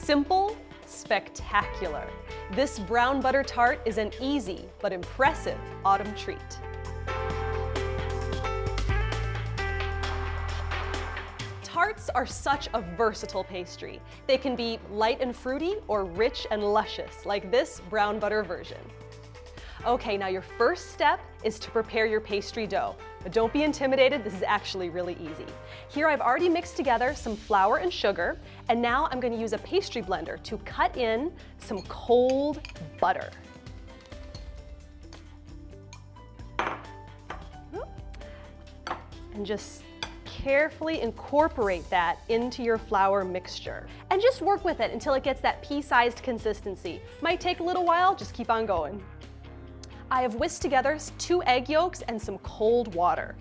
Simple, spectacular. This brown butter tart is an easy but impressive autumn treat. Tarts are such a versatile pastry. They can be light and fruity or rich and luscious, like this brown butter version. Okay, now your first step is to prepare your pastry dough. But don't be intimidated, this is actually really easy. Here I've already mixed together some flour and sugar, and now I'm going to use a pastry blender to cut in some cold butter. And just carefully incorporate that into your flour mixture. And just work with it until it gets that pea-sized consistency. Might take a little while, just keep on going. I have whisked together 2 egg yolks and some cold water.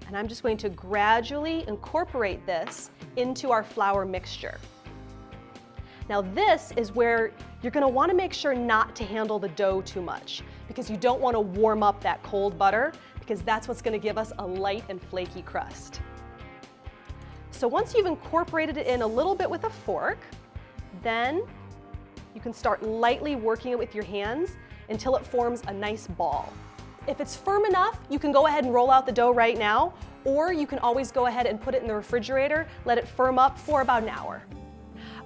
And I'm just going to gradually incorporate this into our flour mixture. Now this is where you're going to want to make sure not to handle the dough too much, because you don't want to warm up that cold butter, because that's what's going to give us a light and flaky crust. So once you've incorporated it in a little bit with a fork, then you can start lightly working it with your hands until it forms a nice ball. If it's firm enough, you can go ahead and roll out the dough right now, or you can always go ahead and put it in the refrigerator, let it firm up for about an hour.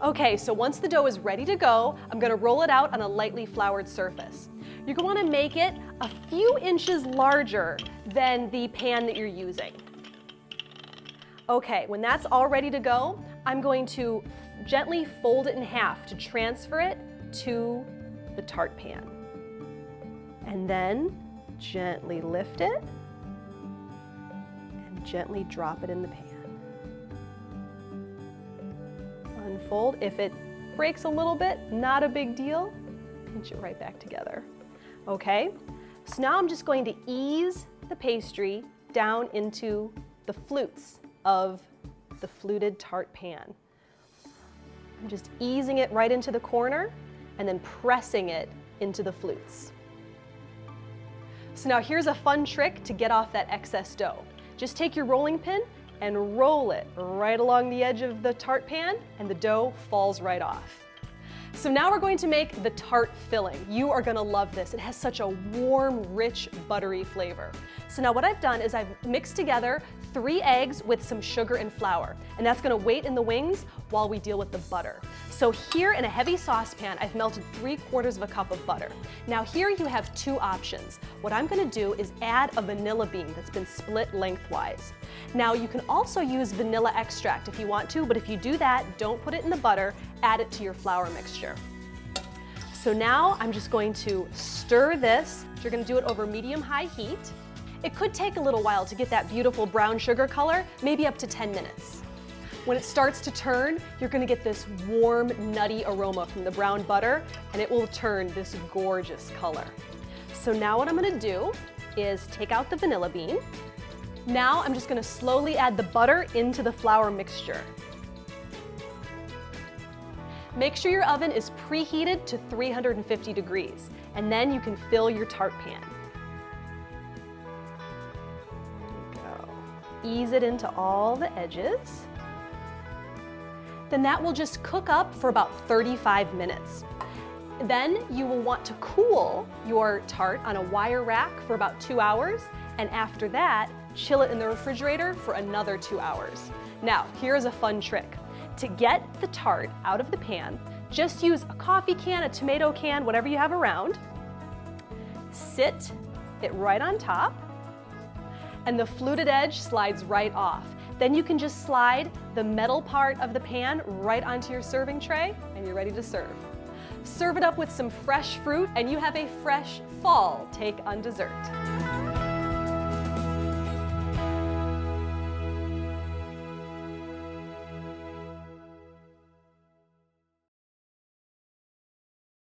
Okay, so once the dough is ready to go, I'm going to roll it out on a lightly floured surface. You're going to want to make it a few inches larger than the pan that you're using. Okay, when that's all ready to go, I'm going to gently fold it in half to transfer it to the tart pan. And then gently lift it and gently drop it in the pan. Unfold. If it breaks a little bit, not a big deal. Pinch it right back together. Okay, so now I'm just going to ease the pastry down into the flutes of the fluted tart pan. I'm just easing it right into the corner and then pressing it into the flutes. So now here's a fun trick to get off that excess dough. Just take your rolling pin and roll it right along the edge of the tart pan, and the dough falls right off. So now we're going to make the tart filling. You are going to love this. It has such a warm, rich, buttery flavor. So now what I've done is I've mixed together 3 eggs with some sugar and flour, and that's going to wait in the wings while we deal with the butter. So here in a heavy saucepan, I've melted 3/4 cup of butter. Now here you have 2 options. What I'm going to do is add a vanilla bean that's been split lengthwise. Now you can also use vanilla extract if you want to, but if you do that, don't put it in the butter, add it to your flour mixture. So now I'm just going to stir this. You're going to do it over medium-high heat. It could take a little while to get that beautiful brown sugar color, maybe up to 10 minutes. When it starts to turn, you're going to get this warm, nutty aroma from the brown butter, and it will turn this gorgeous color. So now what I'm going to do is take out the vanilla bean. Now I'm just going to slowly add the butter into the flour mixture. Make sure your oven is preheated to 350 degrees, and then you can fill your tart pan. Ease it into all the edges. Then that will just cook up for about 35 minutes. Then you will want to cool your tart on a wire rack for about 2 hours, and after that, chill it in the refrigerator for another 2 hours. Now, here's a fun trick. To get the tart out of the pan, just use a coffee can, a tomato can, whatever you have around. Sit it right on top, and the fluted edge slides right off. Then you can just slide the metal part of the pan right onto your serving tray, and you're ready to serve. Serve it up with some fresh fruit, and you have a fresh fall take on dessert.